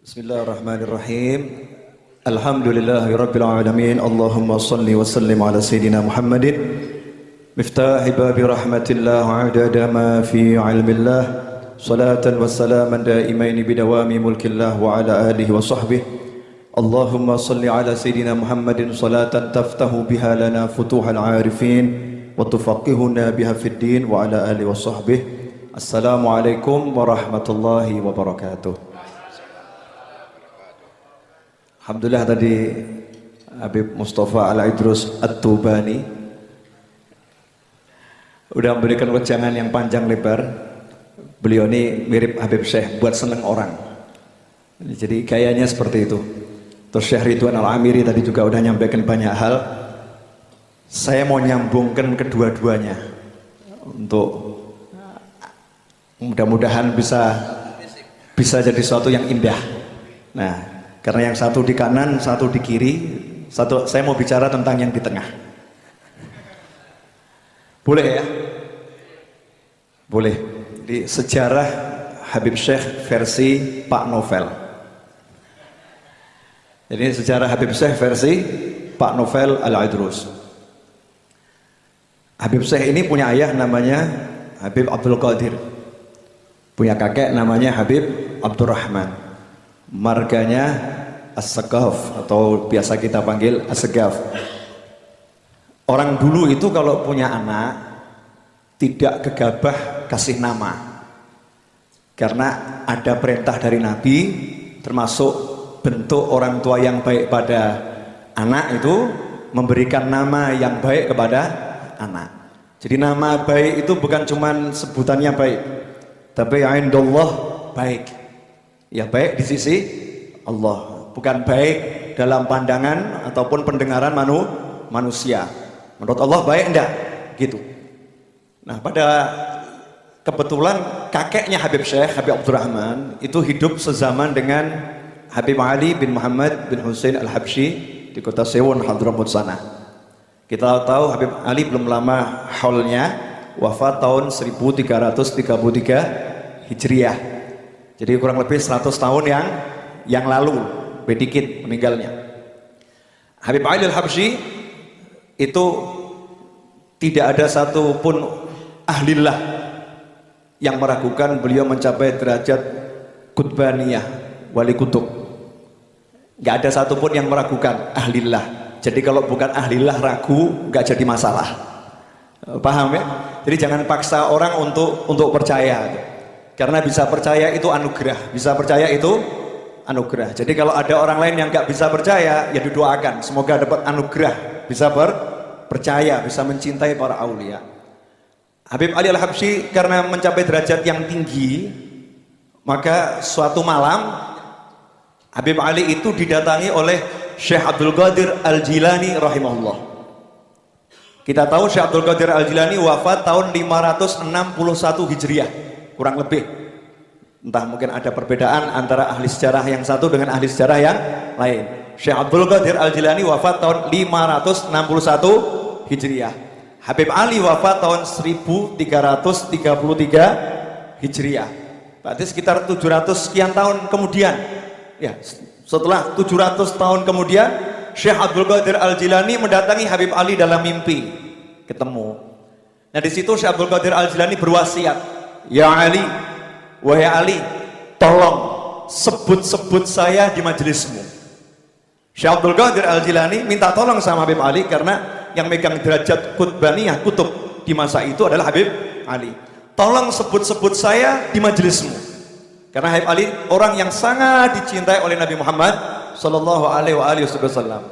Bismillahirrahmanirrahim. Alhamdulillahirabbil alamin. Allahumma shalli wa sallim ala sayyidina Muhammadin miftahi babi rahmatillah wa adada ma fi ilmillah. Salatan wa salaman daimaini bidawami mulkillah wa ala alihi wa sahbihi. Allahumma shalli ala sayyidina Muhammadin salatan taftahu biha lana futuhal arifin wa tufaqihuna biha fid din wa ala alihi wa sahbihi. Assalamualaikum warahmatullahi wabarakatuh. Alhamdulillah tadi Habib Mustafa Al-Idrus At-Tubani udah memberikan wejangan yang panjang lebar. Beliau ini mirip Habib Syekh, buat seneng orang. Jadi gayanya seperti itu. Terus Syekh Ridwan Al-Amiri tadi juga udah nyampaikan banyak hal. Saya mau nyambungkan kedua-duanya untuk mudah-mudahan bisa jadi sesuatu yang indah. Nah, karena yang satu di kanan, satu di kiri, saya mau bicara tentang yang di tengah. Boleh ya? Boleh. Di sejarah Habib Syekh versi Pak Novel. Jadi sejarah Habib Syekh versi Pak Novel Al-Idrus. Habib Syekh ini punya ayah namanya Habib Abdul Qadir. Punya kakek namanya Habib Abdurrahman. Marganya As-Segaf atau biasa kita panggil As-Segaf. Orang dulu itu kalau punya anak tidak gegabah kasih nama, karena ada perintah dari Nabi, termasuk bentuk orang tua yang baik pada anak itu memberikan nama yang baik kepada anak. Jadi nama baik itu bukan cuman sebutannya baik, tapi indallah baik. Ya baik di sisi Allah, bukan baik dalam pandangan ataupun pendengaran manusia. Menurut Allah baik enggak? Gitu. Nah, pada kebetulan kakeknya Habib Syekh, Habib Abdurrahman itu hidup sezaman dengan Habib Ali bin Muhammad bin Husain Al-Habsyi di kota Sewon, Hadramut sana. Kita tahu Habib Ali belum lama haulnya, wafat tahun 1333 Hijriah. Jadi kurang lebih 100 tahun yang lalu, bedikit meninggalnya. Habib Ali Al-Habsyi itu tidak ada satupun ahlillah yang meragukan beliau mencapai derajat Qutbaniyah, wali kutub. Gak ada satupun yang meragukan ahlillah. Jadi kalau bukan ahlillah ragu, gak jadi masalah. Paham ya? Jadi jangan paksa orang untuk percaya. Karena bisa percaya itu anugerah, bisa percaya itu anugerah. Jadi kalau ada orang lain yang nggak bisa percaya, ya didoakan semoga dapat anugerah, bisa percaya, bisa mencintai para aulia. Habib Ali Al-Habsyi karena mencapai derajat yang tinggi, maka suatu malam Habib Ali itu didatangi oleh Syekh Abdul Qadir Al-Jilani rahimahullah. Kita tahu Syekh Abdul Qadir Al-Jilani wafat tahun 561 Hijriah. Kurang lebih, entah mungkin ada perbedaan antara ahli sejarah yang satu dengan ahli sejarah yang lain. Syekh Abdul Qadir Al-Jilani wafat tahun 561 Hijriah. Habib Ali wafat tahun 1333 Hijriah. Berarti sekitar 700 sekian tahun kemudian. Ya, setelah 700 tahun kemudian, Syekh Abdul Qadir Al-Jilani mendatangi Habib Ali dalam mimpi, ketemu. Nah di situ Syekh Abdul Qadir Al-Jilani berwasiat, ya Ali, wahai Ali, tolong sebut-sebut saya di majelismu. Syekh Abdul Qadir Al-Jilani minta tolong sama Habib Ali karena yang megang derajat Qutbaniyah, kutub di masa itu adalah Habib Ali. Tolong sebut-sebut saya di majelismu. Karena Habib Ali orang yang sangat dicintai oleh Nabi Muhammad sallallahu alaihi wasallam.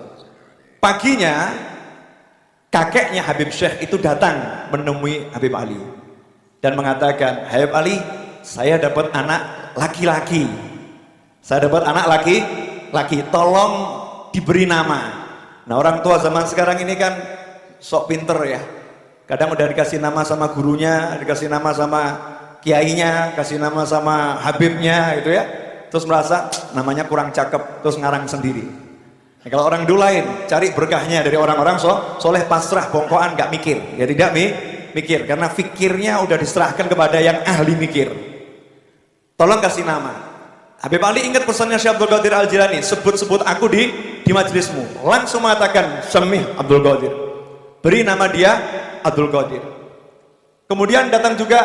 Paginya kakeknya Habib Syekh itu datang menemui Habib Ali dan mengatakan, Habib Ali, saya dapat anak laki-laki. Saya dapat anak laki-laki, tolong diberi nama. Nah orang tua zaman sekarang ini kan sok pinter ya. Kadang udah dikasih nama sama gurunya, dikasih nama sama kiainya, kasih nama sama habibnya gitu ya. Terus merasa namanya kurang cakep, terus ngarang sendiri. Nah, kalau orang dulu lain, cari berkahnya dari orang-orang soleh pasrah, bongkoan, gak mikir. Ya tidak mikir, karena fikirnya udah diserahkan kepada yang ahli mikir. Tolong kasih nama. Habib Ali ingat pesannya Syekh Abdul Qadir Al-Jilani, sebut-sebut aku di majelismu. Langsung mengatakan Semih Abdul Qadir, beri nama dia Abdul Qadir. Kemudian datang juga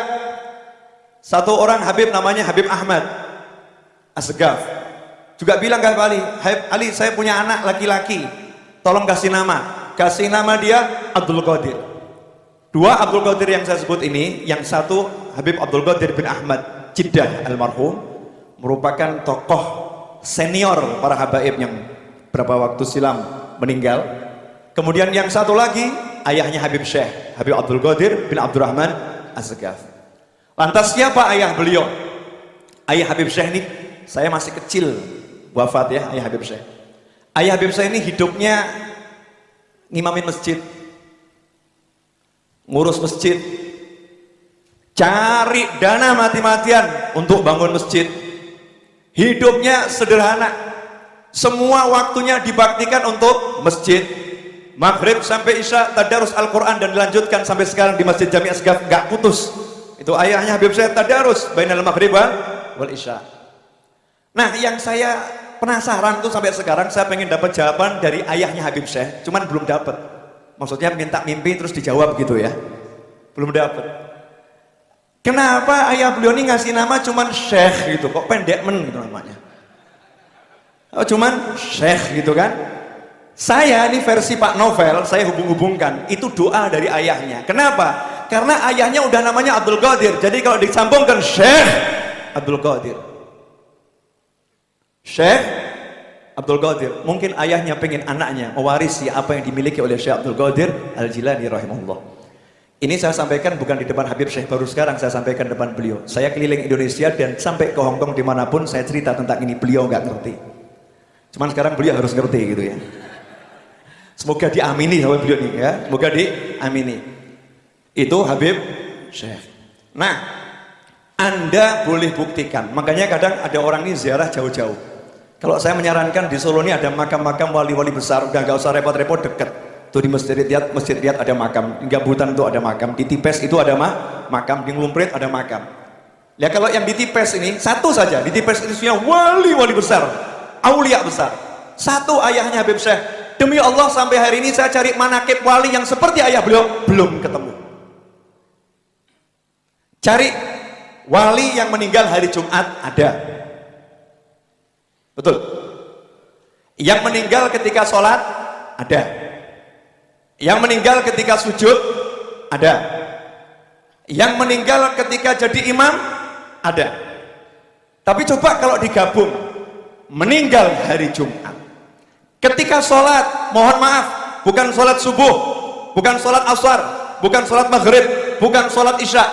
satu orang Habib namanya Habib Ahmad As-Segaf, juga bilang ke Habib Ali, Habib Ali saya punya anak laki-laki, tolong kasih nama dia Abdul Qadir. Dua Abdul Qadir yang saya sebut ini, yang satu Habib Abdul Qadir bin Ahmad Jiddah almarhum, merupakan tokoh senior para habaib yang beberapa waktu silam meninggal. Kemudian yang satu lagi ayahnya Habib Syekh Habib Abdul Qadir bin Abdurrahman As-Segaf. Lantas siapa ayah beliau? Ayah Habib Syekh ini, saya masih kecil wafat ya ayah Habib Syekh. Ayah Habib Syekh ini hidupnya ngimamin masjid, ngurus masjid, cari dana mati-matian untuk bangun masjid. Hidupnya sederhana, semua waktunya dibaktikan untuk masjid. Maghrib sampai Isya tadarus Al-Quran dan dilanjutkan sampai sekarang di Masjid Jami' Asgaf, gak putus. Itu ayahnya Habib Syekh tadarus bainal maghrib wal Isya. Nah, yang saya penasaran tuh sampai sekarang, saya pengen dapat jawaban dari ayahnya Habib Syekh, cuman belum dapat. Maksudnya minta mimpi terus dijawab gitu ya, belum dapat. Kenapa ayah beliau ini ngasih nama cuman Syekh gitu, kok pendek gitu namanya. Oh, cuman Syekh gitu kan. Saya ini versi Pak Novel, saya hubung-hubungkan, itu doa dari ayahnya. Kenapa? Karena ayahnya udah namanya Abdul Qadir, jadi kalau disambungkan Syekh Abdul Qadir, Syekh Abdul Qadir, mungkin ayahnya pengen anaknya mewarisi apa yang dimiliki oleh Syekh Abdul Qadir Al-Jilani rahimahullah. Ini saya sampaikan bukan di depan Habib Syekh, baru sekarang saya sampaikan depan beliau. Saya keliling Indonesia dan sampai ke Hongkong, dimanapun saya cerita tentang ini, beliau nggak ngerti. Cuman sekarang beliau harus ngerti gitu ya. Semoga diamini sama beliau nih ya, semoga diamini. Itu Habib Syekh. Nah, Anda boleh buktikan. Makanya kadang ada orang ini ziarah jauh-jauh. Kalau saya menyarankan di Solo ini ada makam-makam wali-wali besar, udah nggak usah repot-repot, deket. Tuh di Masjid Riyad ada makam, di Gambutan itu ada makam, di Tipes itu ada makam, di Nglumprit ada makam. Ya kalau yang di Tipes ini satu saja, di Tipes itu punya wali-wali besar, aulia besar. Satu ayahnya Habib Syekh. Demi Allah sampai hari ini saya cari manakib wali yang seperti ayah beliau belum ketemu. Cari wali yang meninggal hari Jumat ada. Betul. Yang meninggal ketika sholat ada. Yang meninggal ketika sujud ada. Yang meninggal ketika jadi imam ada. Tapi coba kalau digabung, meninggal hari Jumat, ketika sholat, mohon maaf, bukan sholat subuh, bukan sholat asar, bukan sholat maghrib, bukan sholat isya,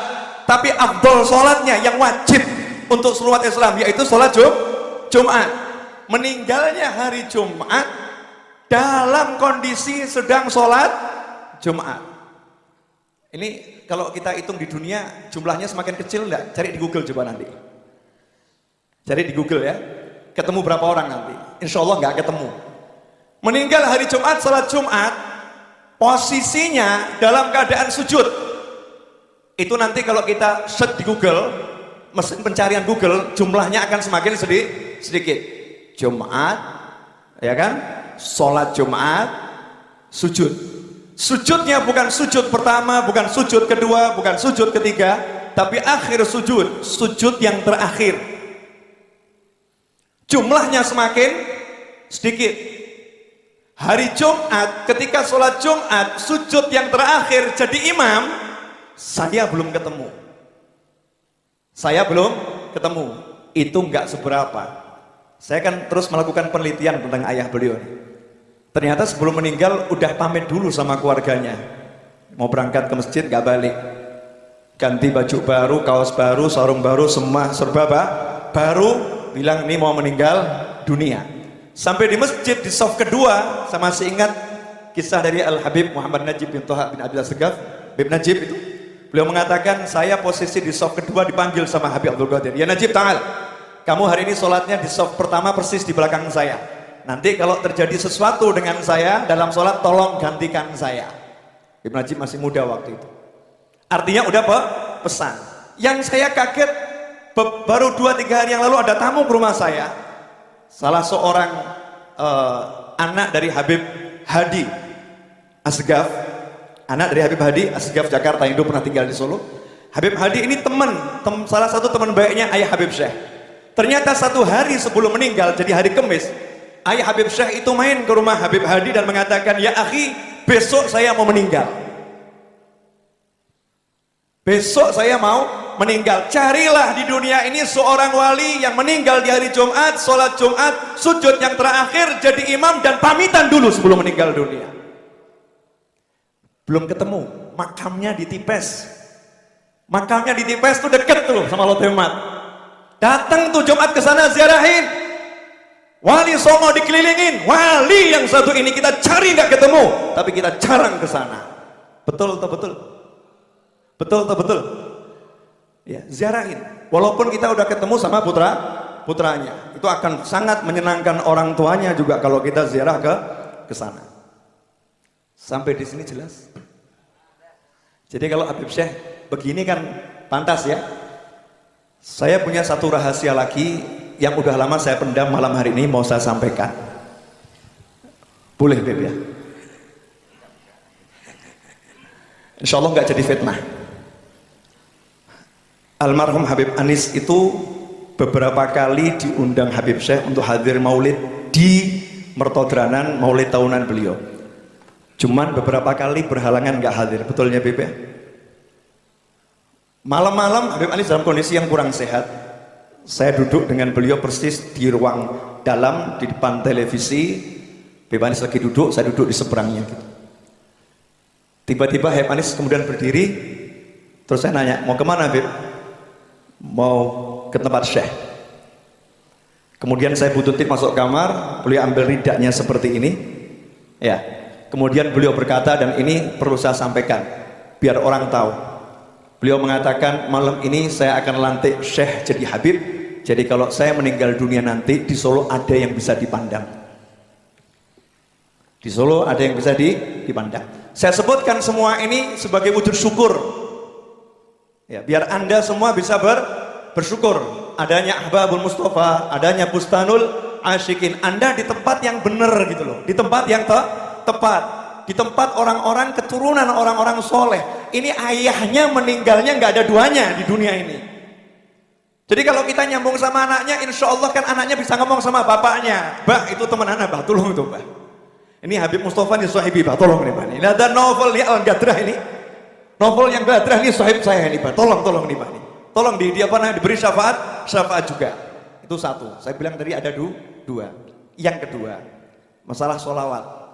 tapi afdol sholatnya yang wajib untuk seluruh umat Islam, yaitu sholat Jumat. Meninggalnya hari Jumat dalam kondisi sedang sholat Jumat. Ini kalau kita hitung di dunia jumlahnya semakin kecil enggak? Cari di Google coba nanti. Cari di Google ya. Ketemu berapa orang nanti? Insya Allah nggak ketemu. Meninggal hari Jumat, sholat Jumat, posisinya dalam keadaan sujud. Itu nanti kalau kita search di Google, mesin pencarian Google, jumlahnya akan semakin sedikit. Jumat, ya kan? Sholat Jumat, sujud. Sujudnya bukan sujud pertama, bukan sujud kedua, bukan sujud ketiga, tapi akhir sujud, sujud yang terakhir. Jumlahnya semakin sedikit. Hari Jumat, ketika sholat Jumat, sujud yang terakhir jadi imam, saya belum ketemu. Saya belum ketemu. Itu enggak seberapa. Saya kan terus melakukan penelitian tentang ayah beliau. Ternyata sebelum meninggal udah pamit dulu sama keluarganya. Mau berangkat ke masjid gak balik. Ganti baju baru, kaos baru, sarung baru, semua serba baru, bilang ini mau meninggal dunia. Sampai di masjid di shaf kedua, saya masih ingat kisah dari Al-Habib Muhammad Najib bin Toha bin Abdul Segaf, Habib Najib itu. Beliau mengatakan, saya posisi di shaf kedua dipanggil sama Habib Abdul Qadir. Ya Najib, ta'al. Kamu hari ini sholatnya di shaf pertama persis di belakang saya. Nanti kalau terjadi sesuatu dengan saya dalam sholat, tolong gantikan saya. Ibn Najib masih muda waktu itu. Artinya udah pesan. Yang saya kaget, Baru 2-3 hari yang lalu ada tamu ke rumah saya, salah seorang anak dari Habib Hadi Asgaf, anak dari Habib Hadi Asgaf Jakarta, Indo, pernah tinggal di Solo. Habib Hadi ini salah satu teman baiknya ayah Habib Syekh. Ternyata satu hari sebelum meninggal, jadi hari Kamis, ayah Habib Syekh itu main ke rumah Habib Hadi dan mengatakan, ya akhi, besok saya mau meninggal. Besok saya mau meninggal. Carilah di dunia ini seorang wali yang meninggal di hari Jumat, sholat Jumat, sujud yang terakhir, jadi imam dan pamitan dulu sebelum meninggal dunia. Belum ketemu, makamnya di Tipes. Makamnya di Tipes tuh deket tuh sama Lotemat. Datang tuh Jumat ke sana ziarahin. Wali Songo dikelilingin, wali yang satu ini kita cari nggak ketemu, tapi kita jarang ke sana. Betul atau betul? Betul atau betul? Ya, ziarahin. Walaupun kita udah ketemu sama putranya, itu akan sangat menyenangkan orang tuanya juga kalau kita ziarah ke sana. Sampai di sini jelas. Jadi kalau Habib Syekh begini kan pantas ya. Saya punya satu rahasia lagi yang udah lama saya pendam, malam hari ini mau saya sampaikan. Boleh Beb ya? Insya Allah nggak jadi fitnah. Almarhum Habib Anis itu beberapa kali diundang Habib Syekh untuk hadir maulid di Mertodranan, maulid tahunan beliau. Cuman beberapa kali berhalangan nggak hadir, betulnya Beb ya? Malam-malam Habib Anis dalam kondisi yang kurang sehat. Saya duduk dengan beliau persis di ruang dalam di depan televisi. Habib Anis lagi duduk, saya duduk di seberangnya gitu. Tiba-tiba Habib Anis kemudian berdiri, terus saya nanya, mau kemana Habib? Mau ke tempat Syekh. Kemudian saya bututin masuk kamar, beliau ambil ridaknya seperti ini ya. Kemudian beliau berkata, dan ini perlu saya sampaikan biar orang tahu, beliau mengatakan, malam ini saya akan lantik Syekh jadi Habib, jadi kalau saya meninggal dunia nanti di Solo ada yang bisa dipandang, di Solo ada yang bisa dipandang. Saya sebutkan semua ini sebagai wujud syukur ya, biar anda semua bisa bersyukur adanya Ahbabul Mustafa, adanya Bustanul Asyikin. Anda di tempat yang benar gitu loh, di tempat yang tepat, di tempat orang-orang keturunan orang-orang soleh. Ini ayahnya meninggalnya nggak ada duanya di dunia ini. Jadi kalau kita nyambung sama anaknya, insya Allah kan anaknya bisa ngomong sama bapaknya, bah itu teman anak, bah tolong itu bah, ini Habib Mustafa nih sahibi, bah tolong nih bah, ini ada novel nih Al-Gadrah ini, novel yang Gadrah ini sahib saya nih bah, tolong nih bah, tolong di apa namanya, diberi syafaat juga. Itu satu. Saya bilang tadi ada dua. Yang kedua, masalah sholawat.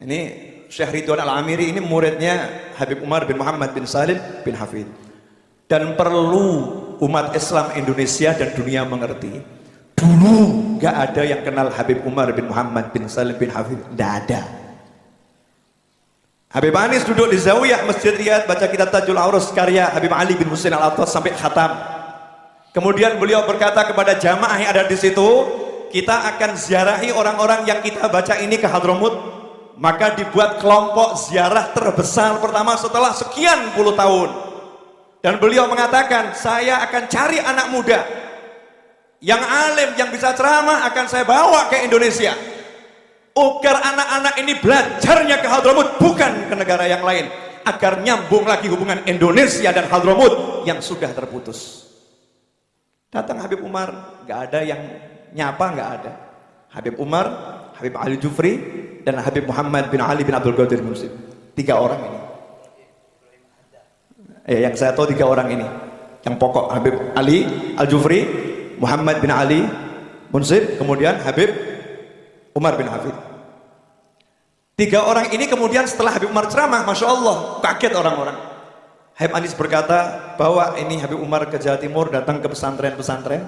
Ini Syekh Ridwan Al-Amiri ini muridnya Habib Umar bin Muhammad bin Salim bin Hafid. Dan perlu umat Islam Indonesia dan dunia mengerti, dulu gak ada yang kenal Habib Umar bin Muhammad bin Salim bin Hafid, gak ada. Habib Anis duduk di Zawiyah Masjid Riyadh baca kitab Tajul Aurus karya Habib Ali bin Husain Al-Attas sampai khatam. Kemudian beliau berkata kepada jamaah yang ada di situ, kita akan ziarahi orang-orang yang kita baca ini ke Hadramut. Maka dibuat kelompok ziarah terbesar pertama setelah sekian puluh tahun. Dan beliau mengatakan, saya akan cari anak muda yang alim, yang bisa ceramah, akan saya bawa ke Indonesia. Agar anak-anak ini belajarnya ke Hadramut, bukan ke negara yang lain, agar nyambung lagi hubungan Indonesia dan Hadramut yang sudah terputus. Datang Habib Umar, gak ada yang nyapa, gak ada. Habib Umar, Habib Ali Jufri, dan Habib Muhammad bin Ali bin Abdul Qadir Munsib. 3 orang ini. Yang saya tahu 3 orang ini. Yang pokok Habib Ali Al-Jufri, Muhammad bin Ali Munsib, kemudian Habib Umar bin Hafid. 3 orang ini kemudian setelah Habib Umar ceramah, Masya Allah, kaget orang-orang. Habib Anis berkata bahwa ini Habib Umar ke Jawa Timur, datang ke pesantren-pesantren,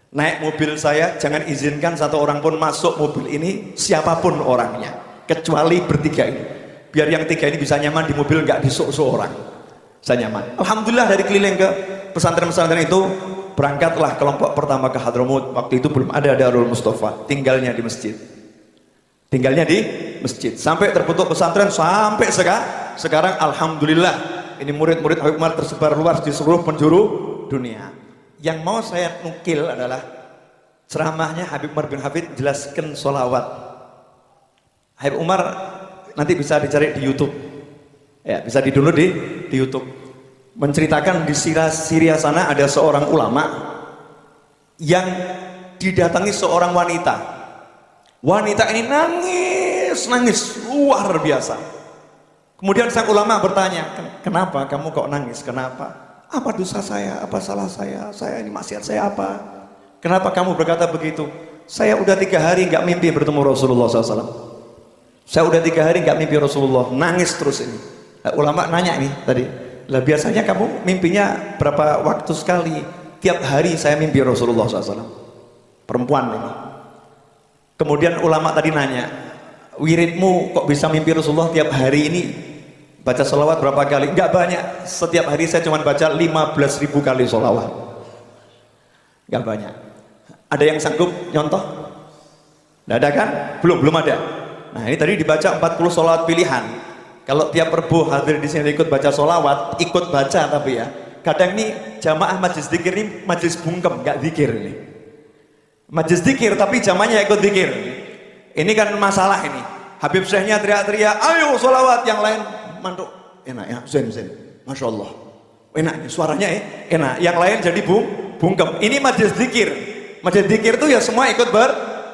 naik mobil saya, jangan izinkan satu orang pun masuk mobil ini, siapapun orangnya, kecuali bertiga ini. Biar yang 3 ini bisa nyaman di mobil, nggak disuk-suk orang. Saya nyaman. Alhamdulillah dari keliling ke pesantren-pesantren itu, berangkatlah kelompok pertama ke Hadramut. Waktu itu belum ada Darul Mustafa, tinggalnya di masjid. Tinggalnya di masjid. Sampai terbentuk pesantren, sampai sekarang Alhamdulillah. Ini murid-murid Habib Umar tersebar luas di seluruh penjuru dunia. Yang mau saya nukil adalah ceramahnya Habib Umar bin Hafid jelaskan sholawat. Habib Umar nanti bisa dicari di YouTube, ya bisa di-download di YouTube. Menceritakan di Syria sana ada seorang ulama yang didatangi seorang wanita. Wanita ini nangis luar biasa. Kemudian sang ulama bertanya, kenapa kamu kok nangis? Kenapa? Apa dosa saya? Apa salah saya? Saya ini maksiat saya apa? Kenapa kamu berkata begitu? Saya udah 3 hari nggak mimpi bertemu Rasulullah SAW. Saya udah 3 hari nggak mimpi Rasulullah, nangis terus ini. Nah, ulama nanya ini tadi, lah biasanya kamu mimpinya berapa waktu sekali? Tiap hari saya mimpi Rasulullah SAW. Perempuan ini. Kemudian ulama tadi nanya, wiridmu kok bisa mimpi Rasulullah tiap hari ini? Baca sholawat berapa kali? Enggak banyak. Setiap hari saya cuma baca 15.000 kali sholawat. Enggak banyak. Ada yang sanggup nyontoh? Enggak ada kan? Belum ada. Nah ini tadi dibaca 40 sholawat pilihan. Kalau tiap Rebo hadir di sini ikut baca sholawat, ikut baca tapi ya. Kadang nih jamaah majelis dzikir ini majelis bungkem, enggak dzikir ini. Majelis dzikir tapi jamaahnya ikut dzikir. Ini kan masalah ini. Habib Syekhnya teriak-teriak, ayo sholawat, yang lain mantuk. Enak ya, zen. Masya Allah. Enak, suaranya enak. Yang lain jadi bungkem. Ini majelis dzikir. Majelis dzikir itu ya semua ikut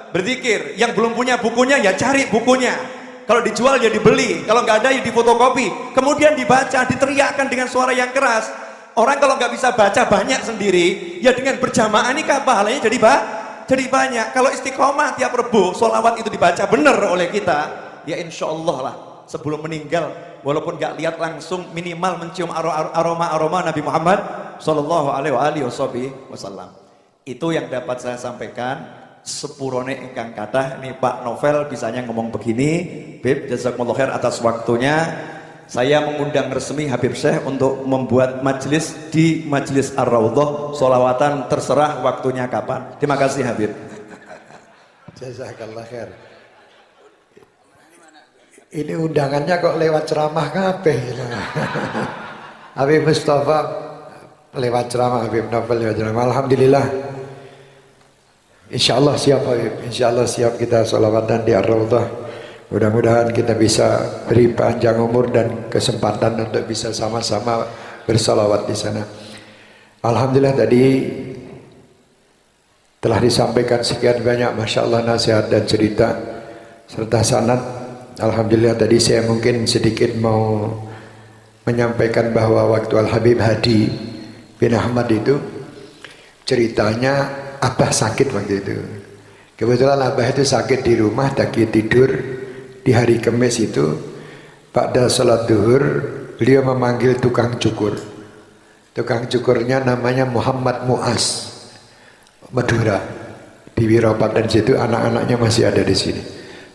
berzikir. Yang belum punya bukunya ya cari bukunya. Kalau dijual ya dibeli. Kalau nggak ada ya difotokopi. Kemudian dibaca, diteriakkan dengan suara yang keras. Orang kalau nggak bisa baca banyak sendiri, ya dengan berjamaah ini pahalanya jadi banyak. Kalau istiqomah tiap Rebo sholawat itu dibaca benar oleh kita, ya insya Allah lah sebelum meninggal, walaupun gak lihat langsung, minimal mencium aroma Nabi Muhammad Sallallahu Alaihi Wasallam. Itu yang dapat saya sampaikan. Sepurone ingkang kathah. Ini Pak Novel bisanya ngomong begini. Bib, jazakumullah khair atas waktunya. Saya mengundang resmi Habib Syekh untuk membuat majelis di Majelis Ar-Raudhah, sholawatan terserah waktunya kapan. Terima kasih Habib. Jazakallah khair. Ini undangannya kok lewat ceramah kabeh. Habib Mustafa lewat ceramah, Habib Novel lewat ceramah. Alhamdulillah. Insyaallah siap Habib. Insyaallah siap kita sholawatan di Ar-Raudhah. Mudah-mudahan kita bisa beri panjang umur dan kesempatan untuk bisa sama-sama bersalawat di sana. Alhamdulillah tadi telah disampaikan sekian banyak, Masya Allah, nasihat dan cerita serta sanad. Alhamdulillah tadi saya mungkin sedikit mau menyampaikan bahwa waktu Al-Habib Hadi bin Ahmad itu ceritanya Abah sakit waktu itu. Kebetulan Abah itu sakit di rumah, lagi tidur. Di hari Kamis itu pada sholat duhur beliau memanggil tukang cukur. Tukang cukurnya namanya Muhammad Muas, Madura, di Wiraupaten situ. Anak-anaknya masih ada di sini.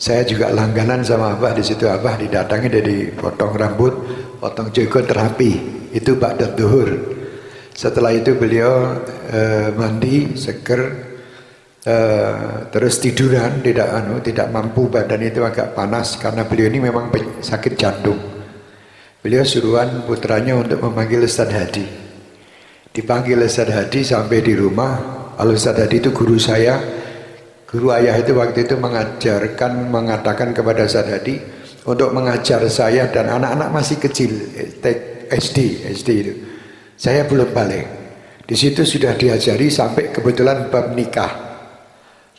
Saya juga langganan sama Abah di situ. Abah didatangi dari potong rambut, potong jenggot rapi. Itu ba'da duhur. Setelah itu beliau mandi seger. Terus tiduran, tidak mampu, badan itu agak panas karena beliau ini memang sakit jantung. Beliau suruhan putranya untuk memanggil Ustadz Hadi. Dipanggil Ustadz Hadi sampai di rumah. Ustadz Hadi itu guru saya, guru ayah itu waktu itu mengatakan kepada Ustadz Hadi untuk mengajar saya dan anak-anak masih kecil, SD itu. Saya belum balik. Di situ sudah diajari sampai kebetulan bab nikah.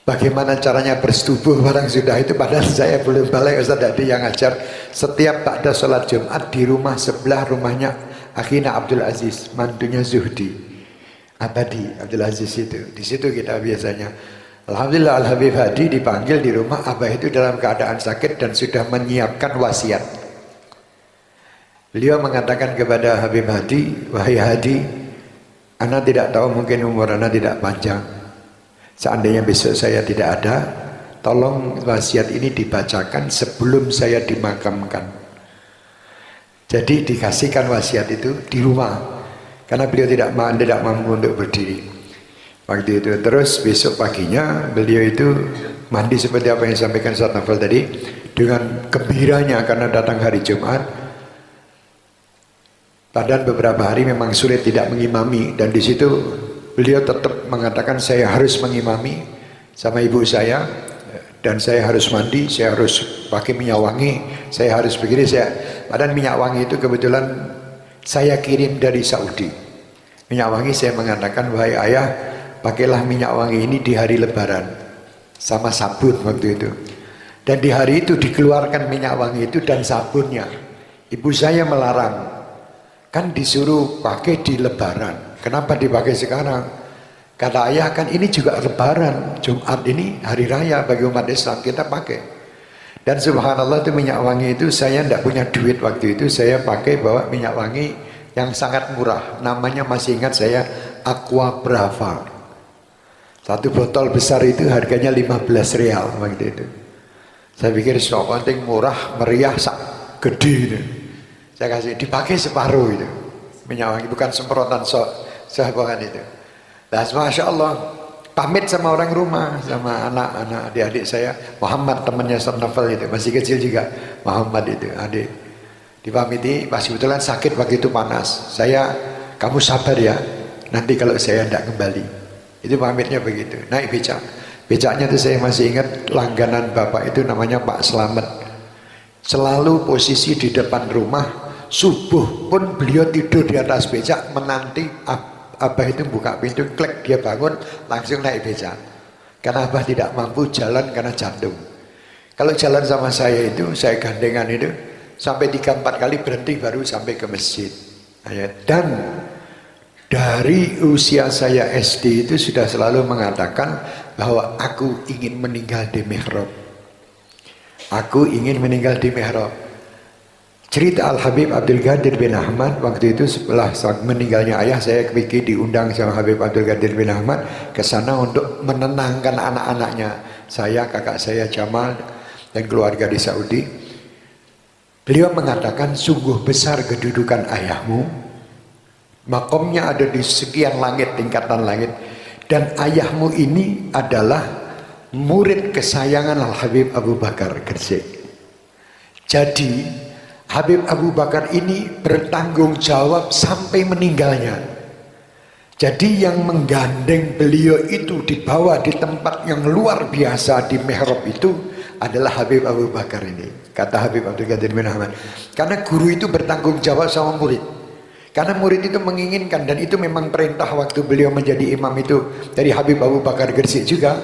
Bagaimana caranya bersetubuh barang sudah itu, padahal saya belum balik. Ustaz Hadi yang ajar. Setiap pada sholat Jumat di rumah sebelah rumahnya Akhina Abdul Aziz, mantunya Zuhdi Abadi Abdul Aziz itu. Di situ kita biasanya. Alhamdulillah Al-Habib Hadi dipanggil di rumah. Abah itu dalam keadaan sakit dan sudah menyiapkan wasiat. Beliau mengatakan kepada Habib Hadi, wahai Hadi, ana tidak tahu, mungkin umur ana tidak panjang. Seandainya besok saya tidak ada, tolong wasiat ini dibacakan sebelum saya dimakamkan. Jadi dikasihkan wasiat itu di rumah, karena beliau tidak mampu untuk berdiri. Waktu itu terus besok paginya beliau itu mandi seperti apa yang disampaikan Ustaz Novel tadi, dengan gembiranya karena datang hari Jumat. Padahal beberapa hari memang sulit tidak mengimami, dan di situ beliau tetap mengatakan saya harus mengimami sama ibu saya, dan saya harus mandi, saya harus pakai minyak wangi, saya harus begini. Padahal minyak wangi itu kebetulan saya kirim dari Saudi. Minyak wangi saya mengatakan, wahai ayah, pakailah minyak wangi ini di hari lebaran sama sabun waktu itu. Dan di hari itu dikeluarkan minyak wangi itu dan sabunnya. Ibu saya melarang, kan disuruh pakai di lebaran, kenapa dipakai sekarang? Kata ayah, kan ini juga lebaran, Jumat ini hari raya bagi umat Islam, kita pakai. Dan subhanallah itu minyak wangi itu saya tidak punya duit waktu itu, saya pakai bawa minyak wangi yang sangat murah, namanya masih ingat saya, Aqua Brava. Satu botol besar itu harganya 15 rial waktu itu. Saya pikir sok penting murah, meriah, gede itu. Saya kasih, dipakai separuh itu minyak wangi, bukan semprotan sehabangan itu. Nah, Masya Allah, pamit sama orang rumah, sama anak-anak adik-adik saya. Muhammad temannya Ustaz Novel itu, masih kecil juga, Muhammad itu adik. Dipamiti, pas kebetulan sakit waktu itu panas. Saya, kamu sabar ya, nanti kalau saya tidak kembali. Itu pamitnya begitu, naik becak. Becaknya itu saya masih ingat, langganan bapak itu namanya Pak Slamet. Selalu posisi di depan rumah, subuh pun beliau tidur di atas becak menanti Abah itu buka pintu, klik dia bangun, langsung naik becak. Karena Abah tidak mampu jalan karena jantung. Kalau jalan sama saya itu, saya gandengan itu, sampai 3-4 kali berhenti baru sampai ke masjid. Dan dari usia saya SD itu sudah selalu mengatakan bahwa aku ingin meninggal di mihrab. Aku ingin meninggal di mihrab. Cerita Al-Habib Abdul Qadir bin Ahmad waktu itu setelah meninggalnya ayah, saya pikir diundang sama Habib Abdul Qadir bin Ahmad ke sana untuk menenangkan anak-anaknya. Saya, kakak saya Jamal dan keluarga di Saudi. Beliau mengatakan, sungguh besar kedudukan ayahmu. Makomnya ada di sekian langit, tingkatan langit. Dan ayahmu ini adalah murid kesayangan Al-Habib Abu Bakar Gresik. Jadi Habib Abu Bakar ini bertanggung jawab sampai meninggalnya. Jadi yang menggandeng beliau itu dibawa di tempat yang luar biasa di mihrab itu adalah Habib Abu Bakar ini. Kata Habib Abdul Qadir bin Ahmad. Karena guru itu bertanggung jawab sama murid. Karena murid itu menginginkan, dan itu memang perintah waktu beliau menjadi imam itu dari Habib Abu Bakar Gresik juga.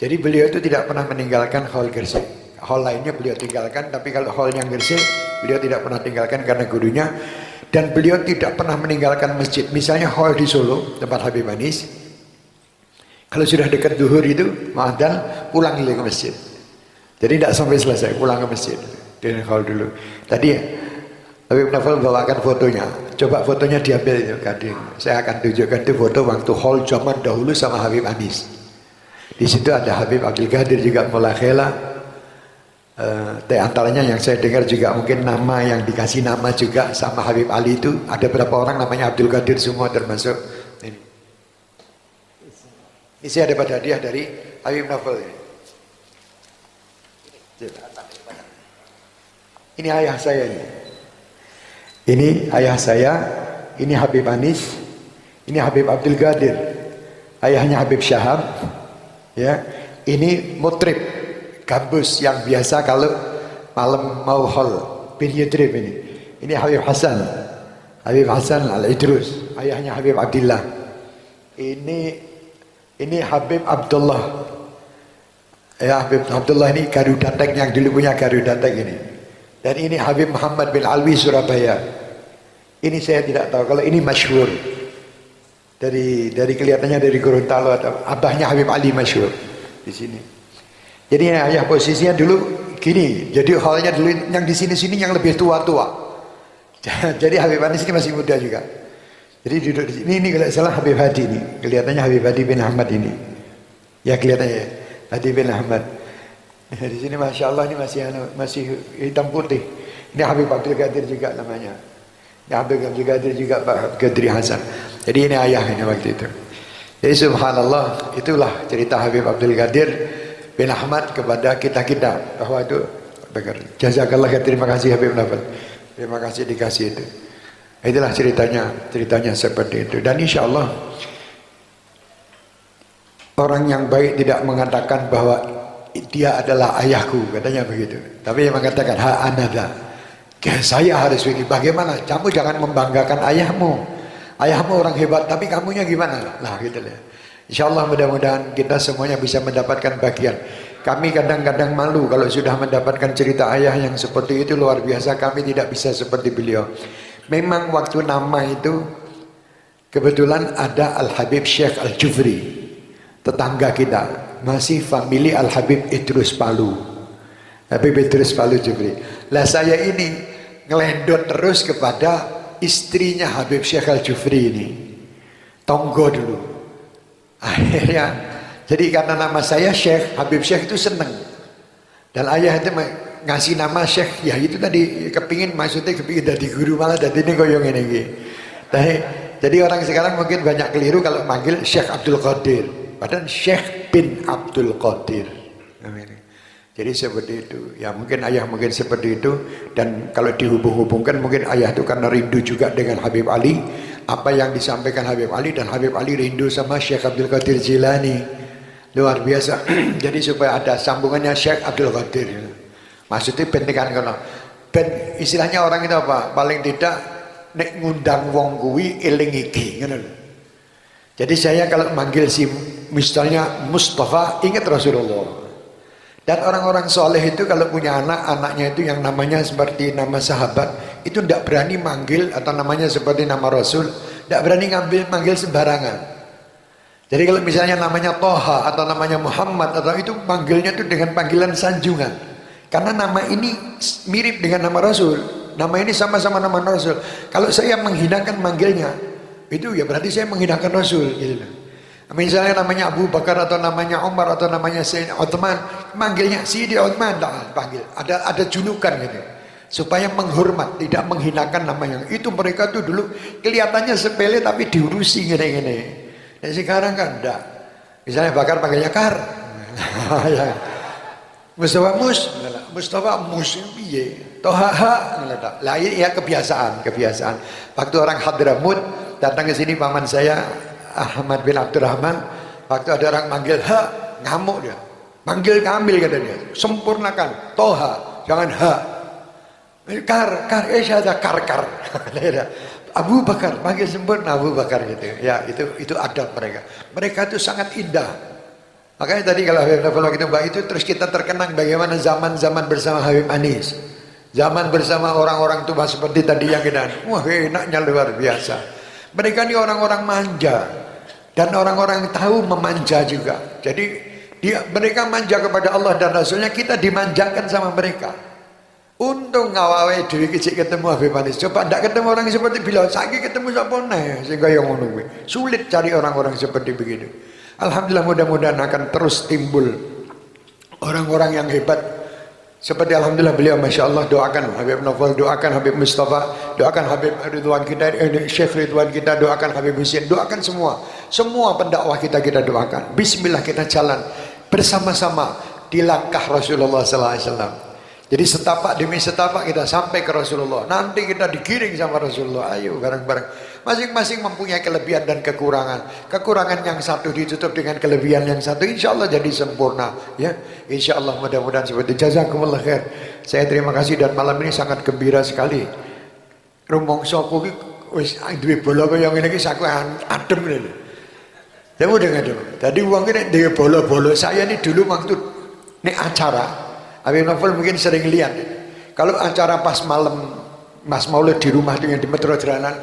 Jadi beliau itu tidak pernah meninggalkan hall Gresik. Hall lainnya beliau tinggalkan, tapi kalau hall yang Gresik beliau tidak pernah tinggalkan karena gurunya. Dan beliau tidak pernah meninggalkan masjid. Misalnya hall di Solo, tempat Habib Anis, kalau sudah dekat zuhur itu ma'adhan, pulang ke masjid. Jadi tidak sampai selesai, pulang ke masjid di hall dulu. Tadi Habib Novel bawakan fotonya, coba fotonya diambil itu kadang. Saya akan tunjukkan itu foto waktu hall zaman dahulu sama Habib Anis. Di situ ada Habib Abdul Qadir juga mulakhela. Di antaranya yang saya dengar juga mungkin nama yang dikasih nama juga sama Habib Ali itu ada berapa orang namanya Abdul Qadir semua termasuk ini. Ini saya dapat hadiah dari Habib Novel ini. Ini ayah saya ini. Ini ayah saya, ini Habib Anis, ini Habib Abdul Qadir, ayahnya Habib Syahab, ya. Ini mutrib gambus yang biasa kalau malam mau hall bin Yudrib ini. Ini Habib Hasan Al-Idrus, ayahnya Habib Abdullah. Ini Habib Abdullah. Ya, Habib Abdullah ini Garuda Tek yang dulu punya Garuda Tek ini. Dan ini Habib Muhammad bin Alwi Surabaya. Ini saya tidak tahu, kalau ini masyhur. Dari kelihatannya dari Gorontalo atau abahnya Habib Ali masyhur di sini. Jadi ayah posisinya dulu gini. Jadi hallnya dulu yang di sini yang lebih tua-tua. Jadi Habib Anis ini masih muda juga. Jadi duduk di sini. Ini kalau salah Habib Hadi ini. Kelihatannya Habib Hadi bin Ahmad ini. Ya kelihatannya ya. Hadi bin Ahmad. Di sini Masya Allah ini masih hitam putih. Ini Habib Abdul Qadir juga namanya. Ini Habib Abdul Qadir juga Pak Qadri Hasan. Jadi ini ayah ini waktu itu. Jadi subhanallah, itulah cerita Habib Abdul Qadir bin Ahmad kepada kita-kita bahwa itu jazakallah, terima kasih Habib Nafal, terima kasih dikasih itu. Itulah ceritanya seperti itu. Dan insya Allah Orang yang baik tidak mengatakan bahwa dia adalah ayahku, katanya begitu. Tapi yang mengatakan ha anada. Saya harus begini. Bagaimana? Kamu jangan membanggakan ayahmu. Ayahmu orang hebat, tapi kamunya gimana? Nah, gitu lah. Insyaallah mudah-mudahan kita semuanya bisa mendapatkan bagian. Kami kadang-kadang malu kalau sudah mendapatkan cerita ayah yang seperti itu, luar biasa. Kami tidak bisa seperti beliau. Memang waktu nama itu kebetulan ada Al-Habib Syekh Al-Jufri, tetangga kita, masih famili Al-Habib Idrus Palu. Habib Idrus Palu Jufri. Lah saya ini ngelendot terus kepada istrinya Habib Syekh Al-Jufri ini. Tonggo dulu. Akhirnya, jadi karena nama saya Syekh, Habib Syekh itu seneng. Dan ayah itu ngasih nama Syekh, ya itu tadi kepingin, maksudnya kepingin jadi guru, malah jadi ini goyong ini. Jadi orang sekarang mungkin banyak keliru kalau manggil Syekh Abdul Qadir. Padahal Syekh bin Abdul Qadir. Jadi seperti itu. Ya mungkin ayah mungkin seperti itu. Dan kalau dihubung-hubungkan mungkin ayah itu karena rindu juga dengan Habib Ali. Apa yang disampaikan Habib Ali, dan Habib Ali rindu sama Syekh Abdul Qadir Jilani. Luar biasa. Jadi supaya ada sambungannya Syekh Abdul Qadir. Maksudnya pentingkan kalau ben istilahnya orang itu apa? Paling tidak nek ngundang wong kuwi eling iki, ngono lho. Jadi saya kalau manggil si misalnya Mustafa, ingat Rasulullah. Dan orang-orang soleh itu kalau punya anak, anaknya itu yang namanya seperti nama sahabat, itu tidak berani manggil atau namanya seperti nama Rasul, tidak berani manggil sembarangan. Jadi kalau misalnya namanya Toha atau namanya Muhammad atau itu manggilnya itu dengan panggilan sanjungan. Karena nama ini mirip dengan nama Rasul, nama ini sama-sama nama Rasul. Kalau saya menghinakan manggilnya, itu ya berarti saya menghinakan Rasul gitu. Misalnya namanya Abu Bakar atau namanya Umar atau namanya Sayyidina Uthman, manggilnya Sayyidina Uthman, panggil. Ada julukan gitu. Supaya menghormat, tidak menghinakan namanya. Itu mereka tuh dulu kelihatannya sepele tapi diurusi gini-gini. Dan sekarang kan enggak. Misalnya Bakar panggilnya Kar. Mustafa Mus, Mustafa Mus piye? Toha lah ini ya kebiasaan. Waktu orang Hadramut datang ke sini, paman saya Ahmad bin Abdurrahman, waktu ada orang manggil ha, ngamuk dia. Manggil Kamil katanya, sempurnakan. Toha, jangan ha. Kar, ada kar. Abu Bakar, panggil sempurna Abu Bakar gitu. Ya, itu adab mereka. Mereka itu sangat indah. Makanya tadi kalau Habib Novel waktu itu terus kita terkenang bagaimana zaman-zaman bersama Habib Anis. Zaman bersama orang-orang tua seperti tadi yang kita, wah enaknya luar biasa. Mereka ini orang-orang manja dan orang-orang yang tahu memanja juga. Jadi mereka manja kepada Allah dan Rasulnya, kita dimanjakan sama mereka. Untung ngawai dewi kecil ketemu Habib Anis. Coba tidak ketemu orang seperti beliau, saiki ketemu siapa nih sehingga yang ngono. Sulit cari orang-orang seperti begitu. Alhamdulillah, mudah-mudahan akan terus timbul orang-orang yang hebat. Seperti alhamdulillah beliau, masya Allah, doakan Habib Novel, doakan Habib Mustafa, doakan Habib Ridwan kita, Syekh Ridwan kita, doakan Habib Husin, doakan semua pendakwah kita doakan. Bismillah kita jalan bersama-sama di langkah Rasulullah SAW. Jadi setapak demi setapak kita sampai ke Rasulullah. Nanti kita digiring sama Rasulullah. Ayo bareng-bareng. Masing-masing mempunyai kelebihan dan kekurangan. Kekurangan yang satu ditutup dengan kelebihan yang satu, insya Allah jadi sempurna. Ya, insya Allah mudah-mudahan seperti itu. Jazakumullah khair. Saya terima kasih dan malam ini sangat gembira sekali. Rumongso kuwi wis duwe bola kaya ngene iki saku adem ngene. Ya udah ngadem. Tadi uang ini duwe bola-bola. Saya ini dulu waktu nek acara Habib Novel mungkin sering lihat. Kalau acara pas malam Mas Maulid di rumah dengan di Metro Jalanan,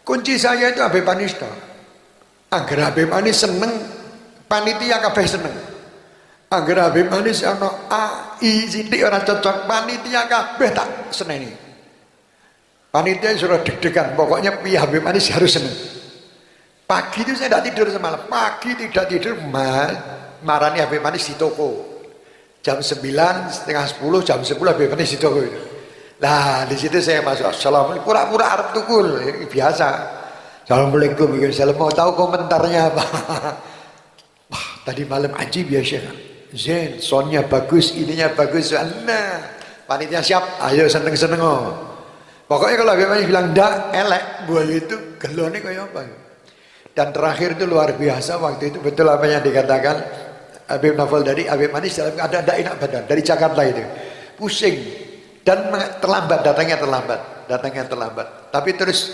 kunci saya itu Habib Anis toh. Agar Habib Anis seneng, panitia kabeh seneng. Agar Habib Anis ana A, I, sithik ora cocok, panitia kabeh tak seneni. Panitia sudah deg-degan, pokoknya piye Habib Anis harus seneng. Pagi itu saya tidak tidur semalam, pagi tidak tidur, marani Habib Anis di toko. Jam 9, setengah 10, jam 10 Habib Anis di toko itu. Nah di situ saya masuk, assalamualaikum, pura-pura Arab tukul, biasa. Assalamualaikum, saya mau tahu komentarnya apa. Wah, tadi malam ajib ya Syekh. Zen, soundnya bagus, ininya bagus. Nah, panitia siap, ayo seneng-seneng. Pokoknya kalau Habib Anis bilang dak, elek, boleh itu gelone kayak apa. Dan terakhir itu luar biasa waktu itu, betul apa yang dikatakan Habib Novel dari Habib Manis dalam keadaan tidak enak badan dari Jakarta itu, pusing dan terlambat, datangnya terlambat. Tapi terus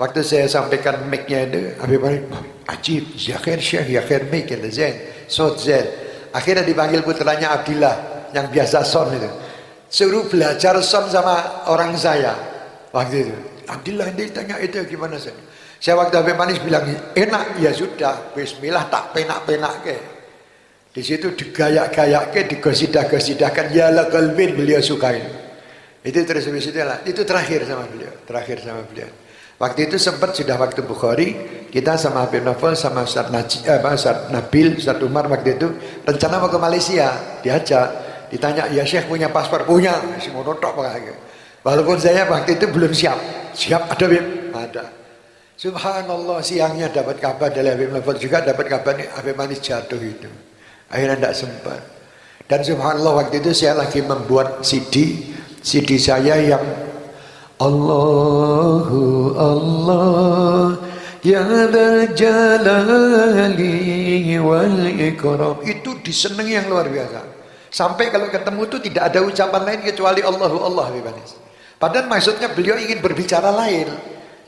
waktu saya sampaikan mic-nya itu, Habib Manis, ajib, ya khair syekh, ya khair mic, ya zain, sot zain. Akhirnya dipanggil putranya Abdillah yang biasa son itu, suruh belajar son sama orang saya waktu itu. Abdillah ini tanya itu gimana sih? Saya waktu Habib Manis bilang enak, ya sudah, bismillah tak penak-penak ke. Di situ digayak-gayak ke, digosidah-gosidahkan, ya la qalbin, beliau sukain. Itu terus habis itu terakhir sama beliau. Waktu itu sempat sudah waktu Bukhari, kita sama Habib Novel sama Ustaz Nabil, Ustaz Umar waktu itu rencana mau ke Malaysia, diajak, ditanya, ya Syekh punya paspor? Punya, si monotok pakai. Walaupun saya waktu itu belum siap ada Habib? Ada. Subhanallah, siangnya dapat kabar dari Habib Novel, juga dapat kabar nih Habib Manis jatuh itu. Akhirnya tidak sempat. Dan subhanallah waktu itu saya lagi membuat CD saya yang Allahu Allah ya dzal jalali wal ikram, itu disenangi yang luar biasa. Sampai kalau ketemu itu tidak ada ucapan lain kecuali Allahu Allah, Habib Manis. Padahal maksudnya beliau ingin berbicara lain.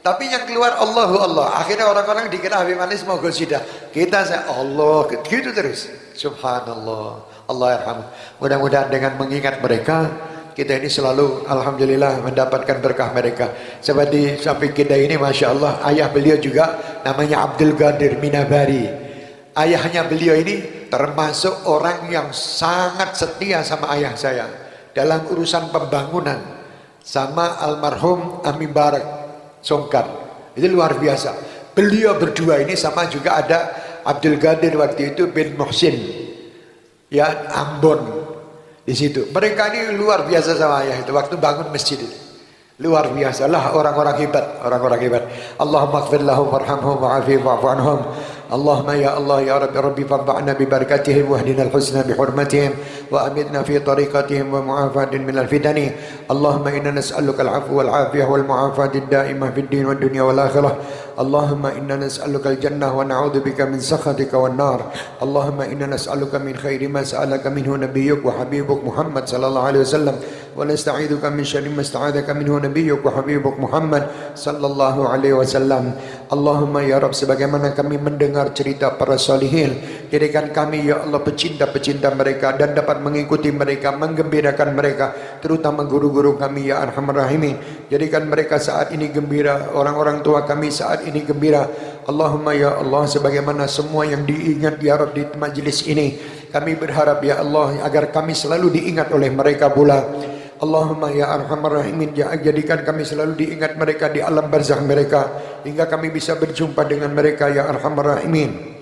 Tapi yang keluar Allahu Allah. Akhirnya orang-orang dikira Habib Manis mau gosidah. Kita saya Allah gitu terus. Subhanallah. Allah yarhamu. Mudah-mudahan dengan mengingat mereka, kita ini selalu alhamdulillah mendapatkan berkah mereka. Seperti sampai kita ini Masya Allah, ayah beliau juga namanya Abdul Qadir Minabari. Ayahnya beliau ini termasuk orang yang sangat setia sama ayah saya dalam urusan pembangunan, sama almarhum Amin Barak Songkan. Itu luar biasa. Beliau berdua ini sama juga ada Abdul Qadir waktu itu bin Muhsin, ya Ambon di situ. Mereka ini luar biasa sama ayah itu waktu bangun masjid itu. Luar biasa lah orang-orang hebat. Allahumma ighfir lahum warhamhum wa'afihim wa'fu anhum. Allahumma ya Allah ya Rabbi fanfa'na bi barakatihim wahdina al-husna bi hurmatihim wa amitna fi tariqatihim wa mu'afatin min al-fitani. Allahumma inna nas'aluka al-'afwa wal 'afiyah wal mu'afati ad-da'imah fid din wad dunya wal akhirah. Allahumma inna nas'aluka al-jannah wa na'udzubika min sakhatika wan nar. Allahumma inna nas'aluka min khairi ma sa'alaka minhu nabiyyuk wa habibuk Muhammad sallallahu alaihi wasallam wa nasta'iduka min syarri ma sta'adzaka minhu nabiyyuk wa habibuk Muhammad sallallahu alaihi wasallam. Allahumma ya Rabb, sebagaimana kami mendengar cerita para salihin, jadikan kami ya Allah pecinta-pecinta mereka dan dapat mengikuti mereka, menggembirakan mereka, terutama guru-guru kami ya Arhamar Rahimin. Jadikan mereka saat ini gembira, orang-orang tua kami saat ini gembira. Allahumma ya Allah, sebagaimana semua yang diingat ya Rabb di majlis ini, kami berharap ya Allah agar kami selalu diingat oleh mereka pula. Allahumma ya Arhamar Rahimin, jadikan kami selalu diingat mereka di alam barzakh mereka hingga kami bisa berjumpa dengan mereka ya Arhamar Rahimin.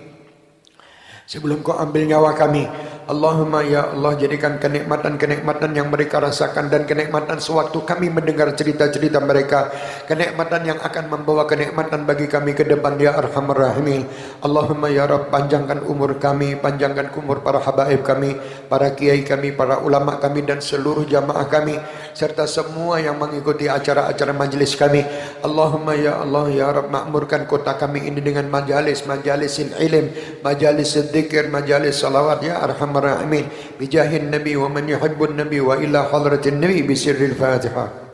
Sebelum kau ambil nyawa kami, Allahumma ya Allah, jadikan kenikmatan-kenikmatan yang mereka rasakan dan kenikmatan sewaktu kami mendengar cerita-cerita mereka, kenikmatan yang akan membawa kenikmatan bagi kami ke depan ya Arhamar Rahimin. Allahumma ya Rabb, panjangkan umur kami, panjangkan umur para habaib kami, para kiai kami, para ulama kami dan seluruh jamaah kami serta semua yang mengikuti acara-acara majlis kami. Allahumma ya Allah ya Rabb, makmurkan kota kami ini dengan majalisil ilm, majalis dzikir, majalis salawat ya Arhamar Rahimin, bijahin Nabi wa man yuhibbun Nabi wa ila hadratin Nabi bisirril Fatihah.